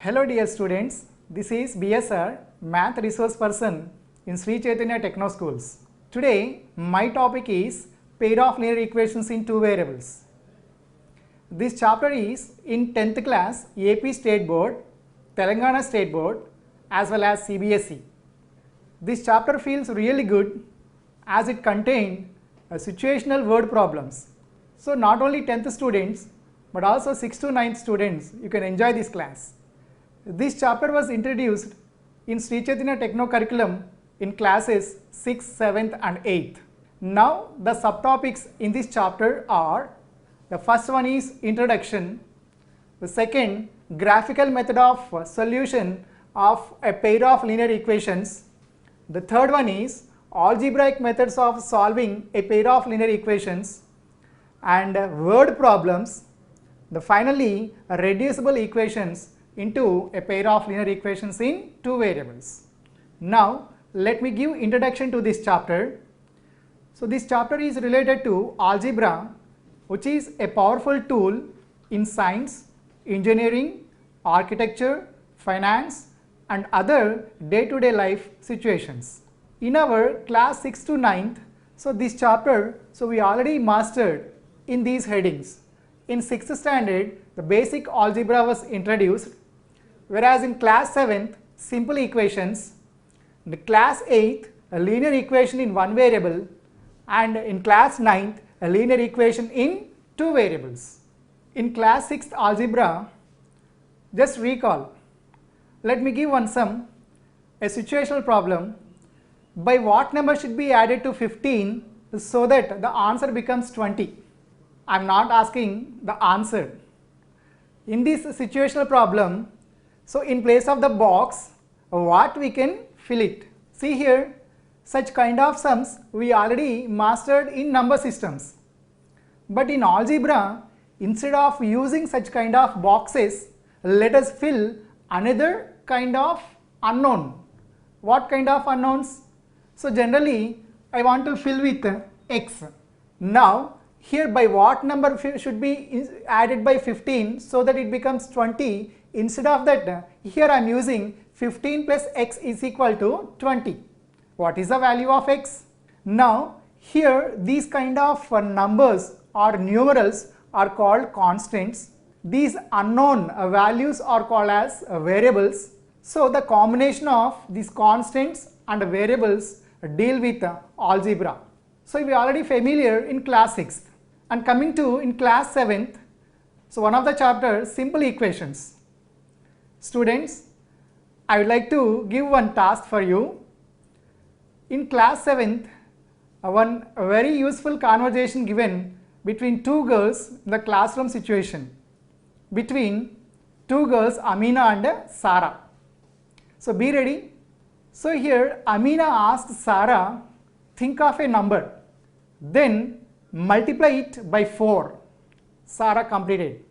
Hello dear students, this is BSR, Math Resource Person in Sri Chaitanya Techno Schools. Today my topic is pair of linear equations in two variables. This chapter is in 10th class AP State Board, Telangana State Board as well as CBSE. This chapter feels really good as it contained situational word problems. So not only 10th students but also 6th to 9th students, you can enjoy this class. This chapter was introduced in Sri Chaitanya Techno curriculum in classes 6th, 7th and 8th. Now the subtopics in this chapter are, the first one is introduction, the second graphical method of solution of a pair of linear equations, the third one is algebraic methods of solving a pair of linear equations and word problems, the finally reducible equations into a pair of linear equations in two variables. Now let me give introduction to this chapter. So this chapter is related to algebra, which is a powerful tool in science, engineering, architecture, finance and other day-to-day life situations. In our class 6th to 9th, so this chapter, we already mastered in these headings. In 6th standard, the basic algebra was introduced, whereas in class 7th, simple equations, in class 8th, a linear equation in one variable, and in class 9th, a linear equation in two variables. In class 6th algebra, just recall, let me give one sum, a situational problem, by what number should be added to 15 so that the answer becomes 20. I am not asking the answer. In this situational problem, so in place of the box, what we can fill it? See here, such kind of sums we already mastered in number systems. But in algebra, instead of using such kind of boxes, let us fill another kind of unknown. What kind of unknowns? So generally, I want to fill with x. Now, here by what number should be added by 15 so that it becomes 20? Instead of that, here I am using 15 plus x is equal to 20. What is the value of x? Now here these kind of numbers or numerals are called constants. These unknown values are called as variables. So the combination of these constants and variables deal with algebra. So we are already familiar in class 6th. And coming to in class 7th, so one of the chapters, simple equations. Students, I would like to give one task for you. In class 7th, one very useful conversation given between two girls in the classroom situation. Between two girls, Amina and Sarah. So be ready. So here Amina asked Sarah, think of a number, then multiply it by 4. Sarah completed.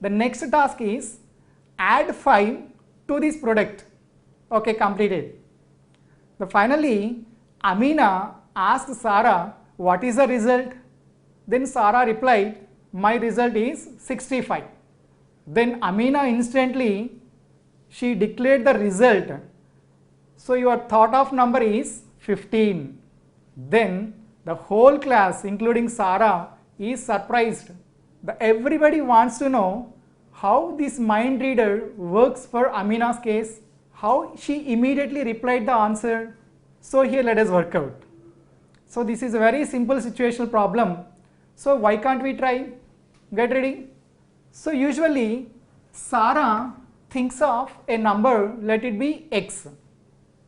The next task is add 5 to this product. Okay, completed. Finally, Amina asked Sarah, what is the result? Then Sarah replied, my result is 65. Then Amina instantly, she declared the result. So your thought of number is 15. Then the whole class, including Sarah, is surprised. Everybody wants to know how this mind reader works for Amina's case, how she immediately replied the answer. So here let us work out. So this is a very simple situational problem. So why can't we try? Get ready. So usually Sarah thinks of a number, let it be x.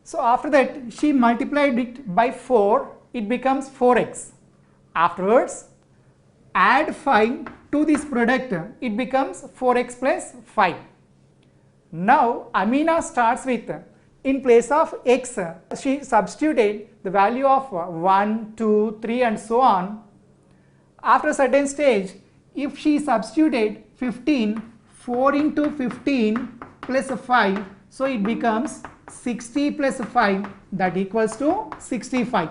So after that she multiplied it by 4, it becomes 4x. Afterwards add 5 to this product, it becomes 4x plus 5. Now Amina starts with, in place of x, she substituted the value of 1, 2, 3 and so on. After a certain stage, if she substituted 15, 4 into 15 plus 5, so it becomes 60 plus 5, that equals to 65.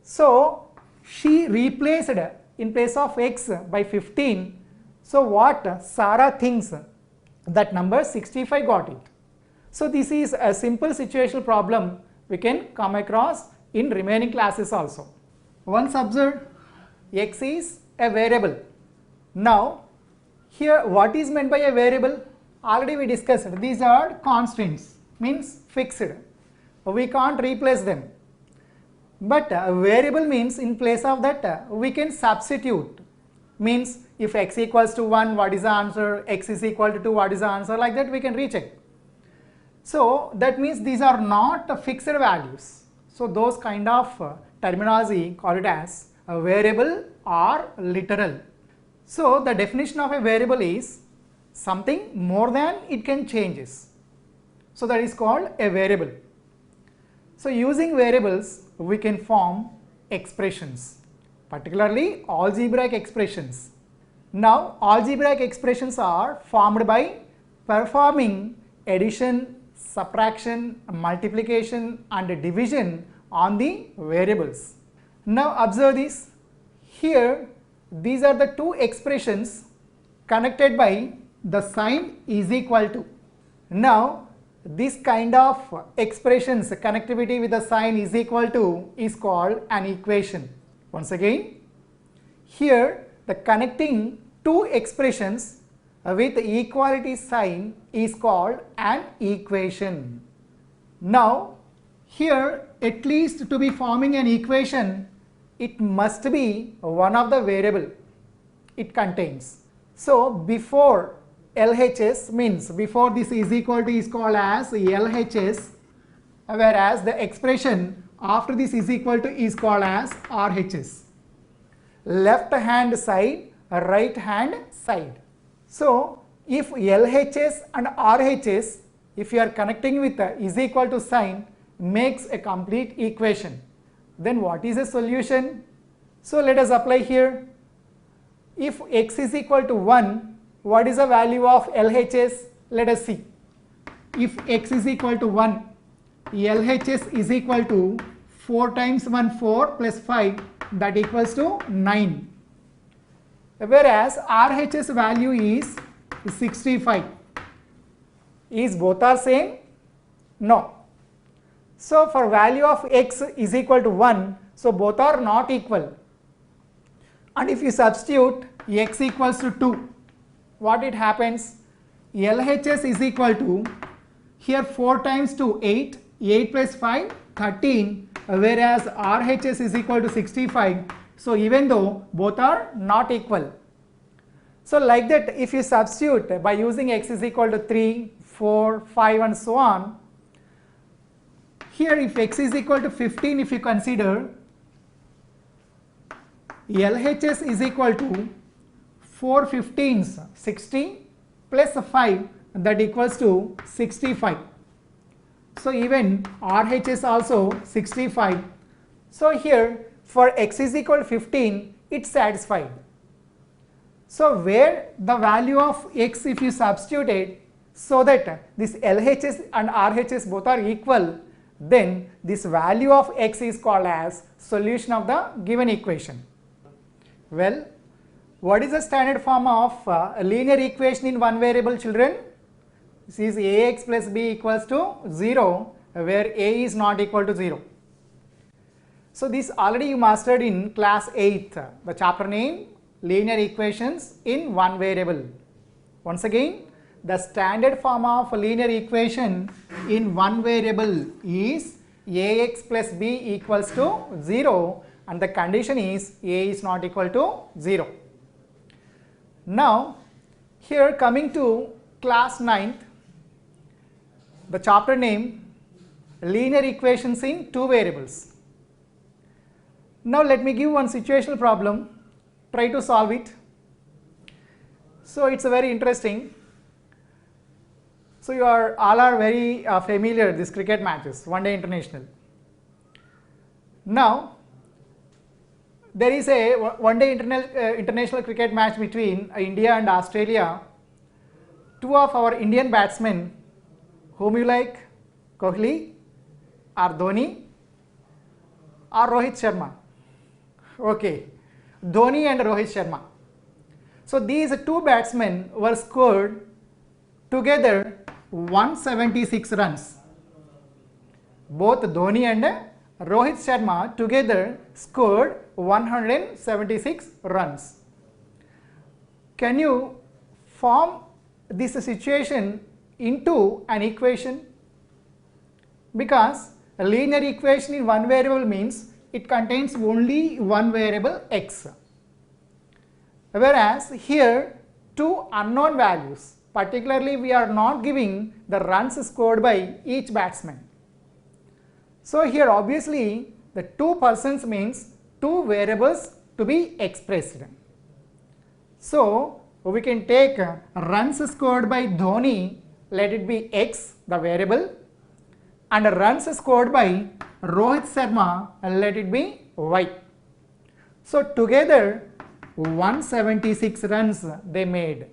So she replaced in place of x by 15. So what Sarah thinks, that number 65 got it. So this is a simple situational problem we can come across in remaining classes also. Once observed, x is a variable. Now here what is meant by a variable? Already we discussed, these are constants, means fixed. We can't replace them. But a variable means in place of that we can substitute. Means if x equals to 1, what is the answer? X is equal to 2, what is the answer? Like that we can recheck. So that means these are not fixed values. So those kind of terminology call it as a variable or literal. So the definition of a variable is something more than it can changes. So that is called a variable. So using variables we can form expressions, particularly algebraic expressions. Now algebraic expressions are formed by performing addition, subtraction, multiplication and division on the variables. Now observe this. Here these are the two expressions connected by the sign is equal to. Now this kind of expressions, connectivity with the sign is equal to, is called an equation. Once again, here the connecting two expressions with equality sign is called an equation. Now here at least to be forming an equation, it must be one of the variable it contains. So before LHS means before this is equal to is called as LHS, whereas the expression after this is equal to is called as RHS. Left hand side, right hand side. So if LHS and RHS, if you are connecting with the is equal to sign, makes a complete equation, then what is the solution? So let us apply here. If x is equal to 1, what is the value of LHS? Let us see. If x is equal to 1, LHS is equal to 4 times 1 4 plus 5, that equals to 9. Whereas RHS value is 65. Is both are same? No. So for value of x is equal to 1, so both are not equal. And if you substitute x equals to 2, what it happens? LHS is equal to, here 4 times 2 8, 8 plus 5 13, whereas RHS is equal to 65. So even though both are not equal. So like that if you substitute by using x is equal to 3, 4, 5 and so on, here if x is equal to 15, if you consider, LHS is equal to 4 15s 60 plus 5, that equals to 65. So even RHS also 65. So here for x is equal to 15, it's satisfied. So where the value of x if you substitute it so that this LHS and RHS both are equal, then this value of x is called as solution of the given equation. Well, what is the standard form of a linear equation in one variable, children? This is ax plus b equals to 0, where a is not equal to 0. So this already you mastered in class 8th, the chapter name linear equations in one variable. Once again, the standard form of a linear equation in one variable is ax plus b equals to 0, and the condition is a is not equal to 0. Now here coming to class 9th, the chapter name linear equations in two variables. Now let me give one situational problem, try to solve it. So it's a very interesting. So you are all are very familiar this cricket matches, one day international. Now there is a one day international cricket match between India and Australia. Two of our Indian batsmen, whom you like, Kohli or Dhoni or Rohit Sharma. Okay, Dhoni and Rohit Sharma. So these two batsmen were scored together 176 runs. Both Dhoni and Rohit Sharma together scored 176 runs. Can you form this situation into an equation? Because a linear equation in one variable means it contains only one variable x. Whereas here two unknown values, particularly we are not giving the runs scored by each batsman. So here obviously the two persons means two variables to be expressed. So we can take runs scored by Dhoni, let it be x, the variable, and runs scored by Rohit Sharma, let it be y. So together 176 runs they made.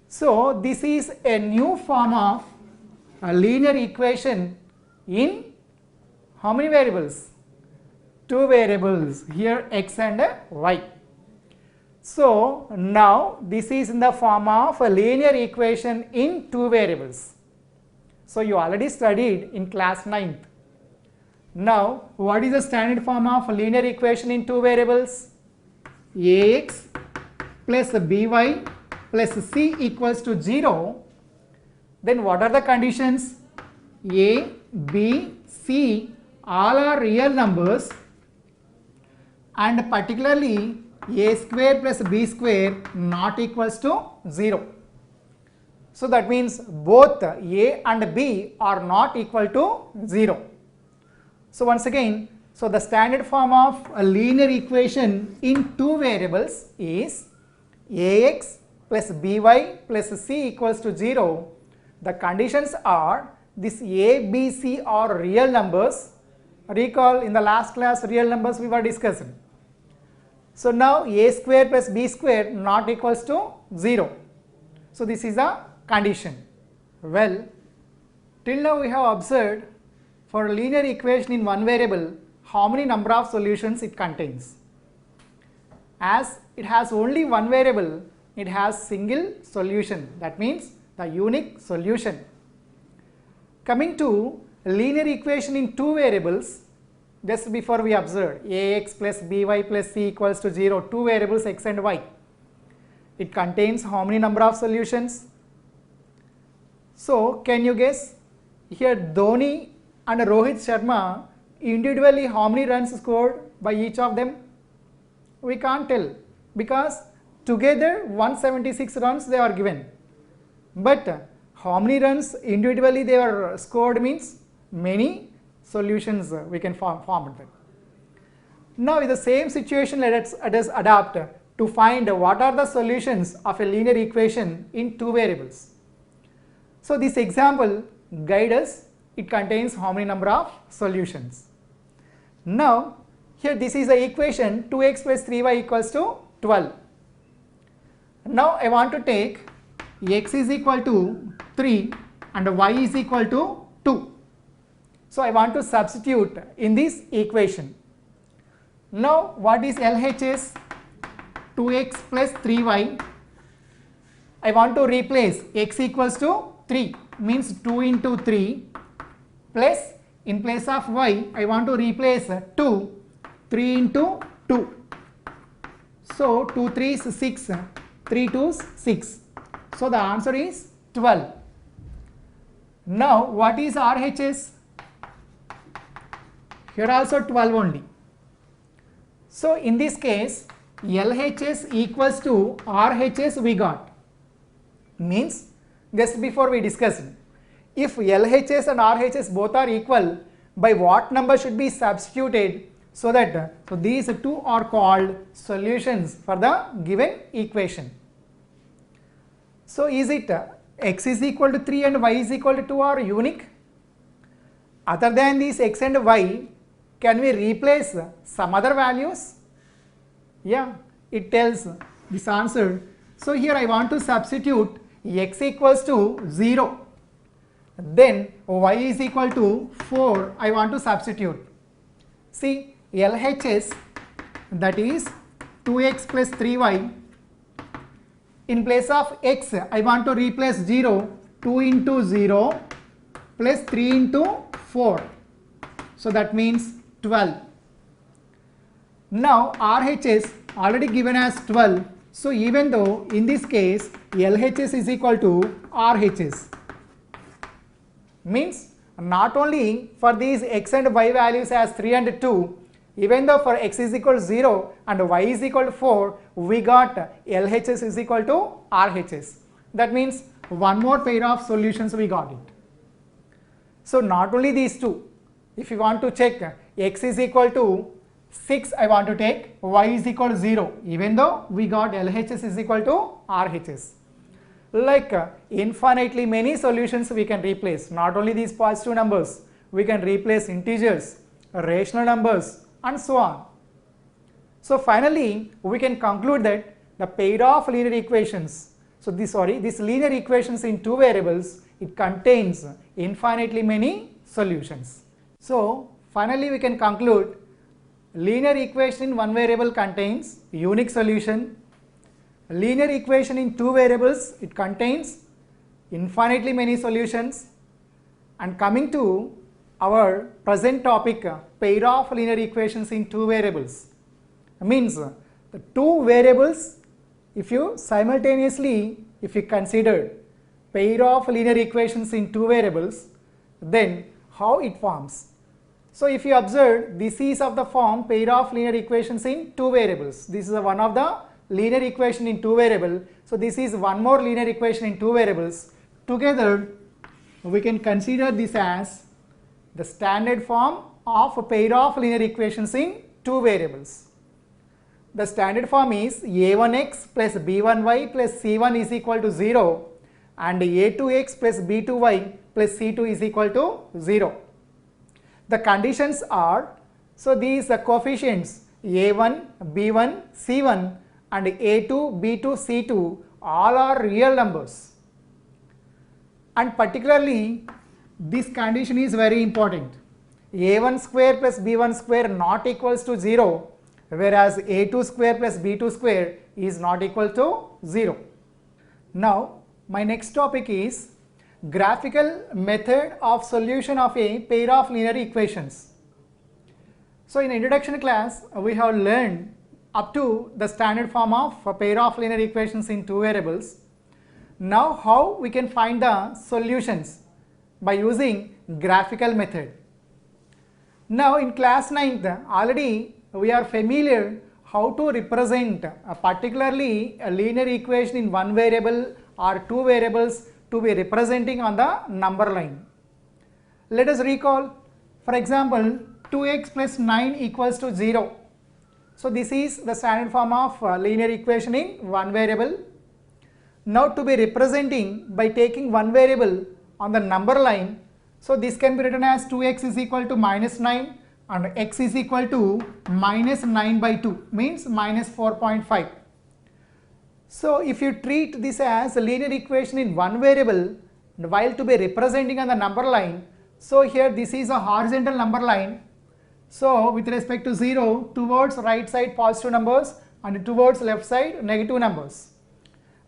So this is a new form of a linear equation in how many variables? Two variables, here x and y. So now this is in the form of a linear equation in two variables. So you already studied in class 9th. Now what is the standard form of a linear equation in two variables? Ax plus by plus c equals to 0. Then what are the conditions? A, b, c all are real numbers, and particularly a square plus b square not equals to 0. So that means both a and b are not equal to 0. So once again, so the standard form of a linear equation in two variables is ax plus by plus c equals to 0. The conditions are this a, b, c are real numbers. Recall in the last class real numbers we were discussing. So now a square plus b square not equals to 0. So this is a condition. Well, till now we have observed for a linear equation in one variable how many number of solutions it contains. As it has only one variable, it has single solution, that means the unique solution. Coming to a linear equation in two variables, just before we observed ax plus by plus c equals to 0, two variables x and y. It contains how many number of solutions? So can you guess? Here Dhoni and Rohit Sharma individually how many runs scored by each of them? We can't tell because together 176 runs they are given. But how many runs individually they are scored means many solutions we can form it. Now in the same situation let us adapt to find what are the solutions of a linear equation in two variables. So this example guide us, it contains how many number of solutions. Now here this is the equation 2x plus 3y equals to 12. Now I want to take x is equal to 3 and y is equal to 2. So I want to substitute in this equation. Now what is LHS? 2x plus 3y. I want to replace x equals to 3 means 2 into 3 plus in place of y I want to replace 2, 3 into 2. So 2 3 is 6, 3 2 6. So the answer is 12. Now what is RHS? Here also 12 only. So in this case LHS equals to RHS we got. Means just before we discussed, if LHS and RHS both are equal, by what number should be substituted so that so these two are called solutions for the given equation. So is it x is equal to 3 and y is equal to 2 are unique? Other than these x and y, can we replace some other values? Yeah, it tells this answer. So here I want to substitute x equals to 0. Then y is equal to 4 I want to substitute. See LHS that is 2x plus 3y In place of x, I want to replace 0, 2 into 0 plus 3 into 4. So that means 12. Now RHS already given as 12. So even though in this case LHS is equal to RHS, means not only for these x and y values as 3 and 2, even though for x is equal to 0 and y is equal to 4, we got LHS is equal to RHS. That means one more pair of solutions we got it. So not only these two, if you want to check x is equal to 6, I want to take y is equal to 0, even though we got LHS is equal to RHS. Like infinitely many solutions we can replace. Not only these positive numbers, we can replace integers, rational numbers, and so on. So finally, we can conclude that the pair of linear equations, this linear equations in two variables, it contains infinitely many solutions. So finally, we can conclude linear equation in one variable contains unique solution. Linear equation in two variables, it contains infinitely many solutions. And coming to our present topic, pair of linear equations in two variables, means the two variables, if you consider pair of linear equations in two variables, then how it forms. So if you observe, this is of the form pair of linear equations in two variables. This is one of the linear equation in two variables. So this is one more linear equation in two variables. Together we can consider this as the standard form of a pair of linear equations in two variables. The standard form is a1x plus b1y plus c1 is equal to 0 and a2x plus b2y plus c2 is equal to 0. The conditions are, so these coefficients a1, b1, c1 and a2, b2, c2 all are real numbers, and particularly this condition is very important. a1 square plus b1 square not equals to 0, whereas a2 square plus b2 square is not equal to 0. Now my next topic is graphical method of solution of a pair of linear equations. So in introduction class we have learned up to the standard form of a pair of linear equations in two variables. Now how we can find the solutions by using graphical method. Now in class 9th already we are familiar how to represent particularly a linear equation in one variable or two variables to be representing on the number line. Let us recall, for example, 2x plus 9 equals to 0. So this is the standard form of linear equation in one variable. Now to be representing by taking one variable on the number line, so this can be written as 2x is equal to minus 9 and x is equal to minus 9 by 2, means minus 4.5. So if you treat this as a linear equation in one variable while to be representing on the number line, so here this is a horizontal number line. So with respect to 0, towards right side positive numbers and towards left side negative numbers.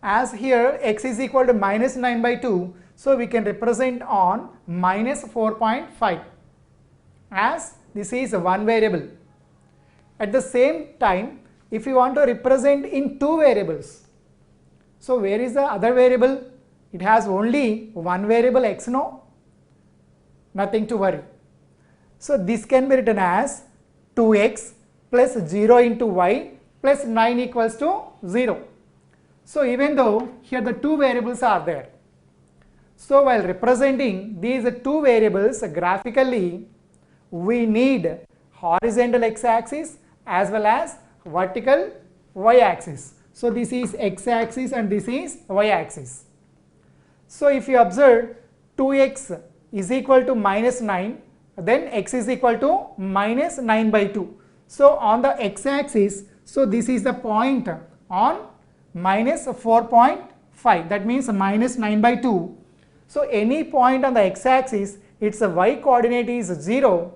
As here x is equal to minus 9 by 2, so we can represent on minus 4.5 as this is one variable. At the same time, if you want to represent in two variables, so where is the other variable? It has only one variable x, no? Nothing to worry. So this can be written as 2x plus 0 into y plus 9 equals to 0. So even though here the two variables are there, so while representing these two variables graphically, we need horizontal x-axis as well as vertical y-axis. So this is x-axis and this is y-axis. So if you observe 2x is equal to minus 9, then x is equal to minus 9 by 2. So on the x-axis, so this is the point on minus 4.5, that means minus 9 by 2. So any point on the x-axis, its y coordinate is 0.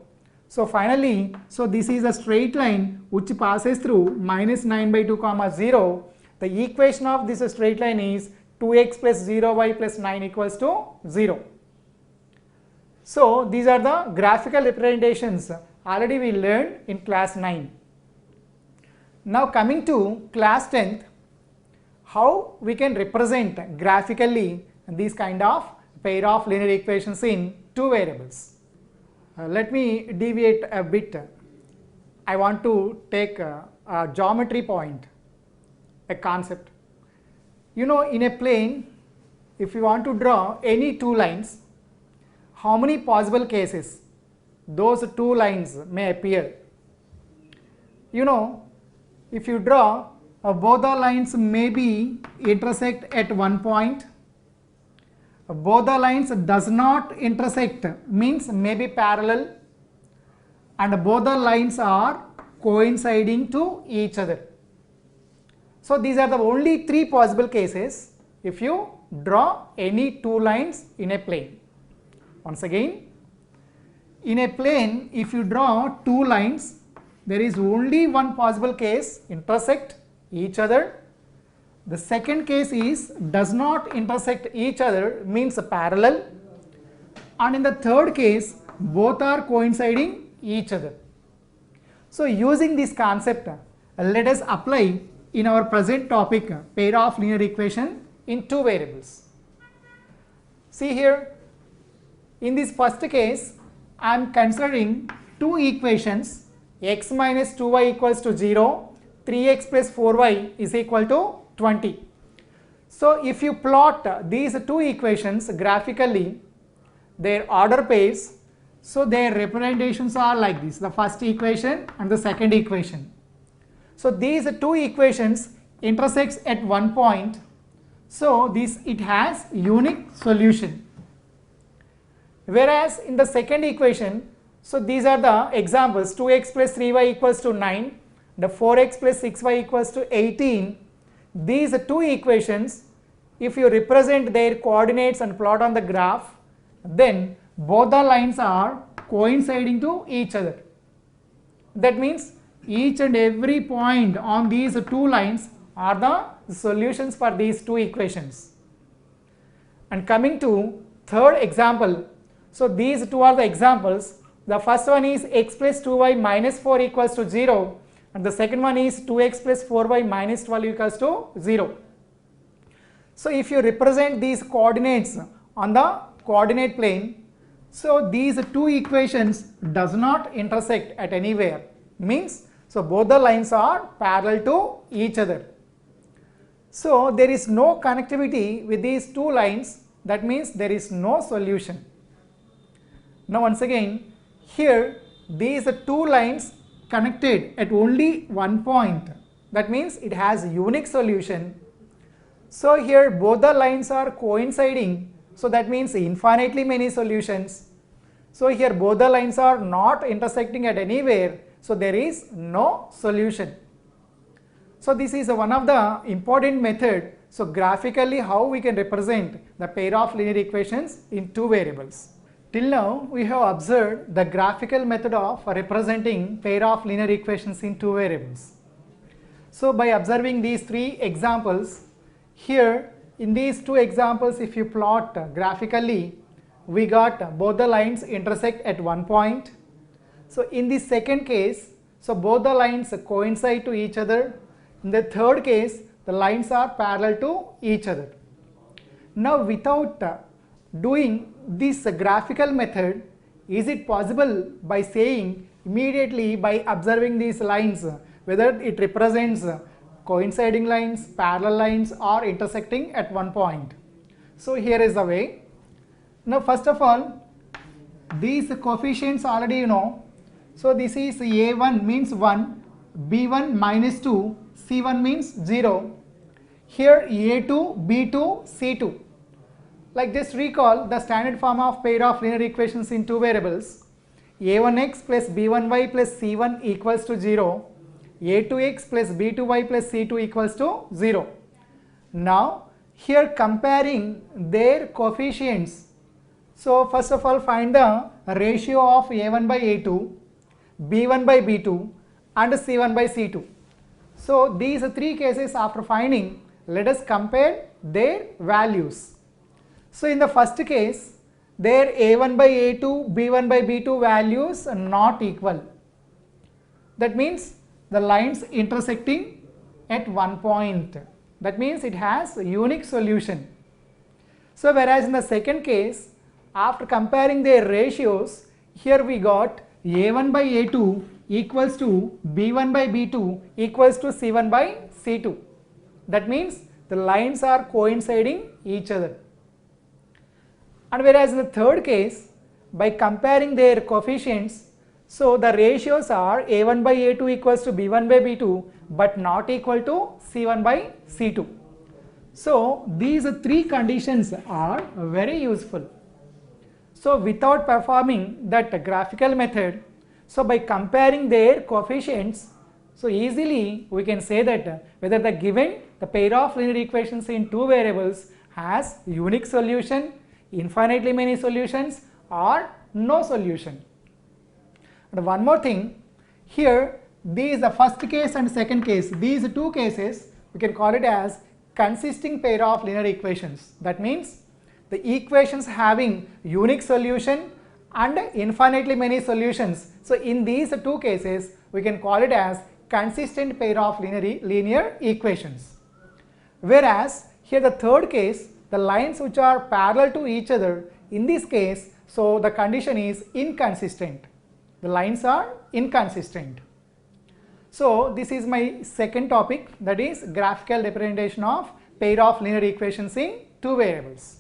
So finally, so this is a straight line which passes through minus 9 by 2 comma 0, the equation of this straight line is 2x plus 0y plus 9 equals to 0. So these are the graphical representations already we learned in class 9. Now coming to class 10th, how we can represent graphically these kind of pair of linear equations in two variables. Let me deviate a bit. I want to take a geometry point, a concept. You know, in a plane, if you want to draw any two lines, how many possible cases those two lines may appear? You know, if you draw both the lines may be intersect at one point, both the lines does not intersect means may be parallel, and both the lines are coinciding to each other. So these are the only three possible cases if you draw any two lines in a plane. Once again, in a plane if you draw two lines, there is only one possible case, intersect each other. The second case is does not intersect each other, means parallel, and in the third case both are coinciding each other. So using this concept, let us apply in our present topic pair of linear equation in two variables. See here, in this first case I am considering two equations, x minus 2y equals to 0, 3x plus 4y is equal to 20. So if you plot these two equations graphically, their order pairs, so their representations are like this, the first equation and the second equation. So these two equations intersects at one point, so it has unique solution. Whereas in the second equation, so these are the examples, 2x plus 3y equals to 9, the 4x plus 6y equals to 18. These two equations, if you represent their coordinates and plot on the graph, then both the lines are coinciding to each other. That means each and every point on these two lines are the solutions for these two equations. And coming to third example, so these two are the examples. The first one is x plus 2y minus 4 equals to 0, and the second one is 2x plus 4y minus 12 equals to 0. So if you represent these coordinates on the coordinate plane, so these two equations does not intersect at anywhere, means so both the lines are parallel to each other. So there is no connectivity with these two lines, that means there is no solution. Now once again, here these two lines connected at only one point, that means it has a unique solution. So here both the lines are coinciding, so that means infinitely many solutions. So here both the lines are not intersecting at anywhere, so there is no solution. So this is one of the important method, so graphically how we can represent the pair of linear equations in two variables. Till now we have observed the graphical method of representing pair of linear equations in two variables. So by observing these three examples, here in these two examples if you plot graphically, we got both the lines intersect at one point. So in the second case, so both the lines coincide to each other. In the third case, the lines are parallel to each other. Now without doing this graphical method, is it possible by saying immediately by observing these lines whether it represents coinciding lines, parallel lines or intersecting at one point? So here is the way. Now first of all, these coefficients already you know. So this is a1 means 1, b1 minus 2, c1 means 0. Here a2, b2, c2. Like just recall the standard form of pair of linear equations in two variables. a1x plus b1y plus c1 equals to 0. a2x plus b2y plus c2 equals to 0. Now here comparing their coefficients. So first of all find the ratio of a1 by a2, b1 by b2 and c1 by c2. So these three cases after finding, let us compare their values. So in the first case, their a1 by a2, b1 by b2 values are not equal. That means the lines intersecting at one point. That means it has a unique solution. So whereas in the second case, after comparing their ratios, here we got a1 by a2 equals to b1 by b2 equals to c1 by c2. That means the lines are coinciding each other. And whereas in the third case, by comparing their coefficients, so the ratios are a1 by a2 equals to b1 by b2 but not equal to c1 by c2. So these three conditions are very useful. So without performing that graphical method, so by comparing their coefficients, so easily we can say that whether the pair of linear equations in two variables has unique solution, infinitely many solutions, or no solution. And one more thing, here these the first case and second case, these two cases we can call it as consisting pair of linear equations. That means the equations having unique solution and infinitely many solutions. So in these two cases we can call it as consistent pair of linear equations. Whereas here the third case, the lines which are parallel to each other, in this case, so the condition is inconsistent. The lines are inconsistent. So this is my second topic, that is graphical representation of pair of linear equations in two variables.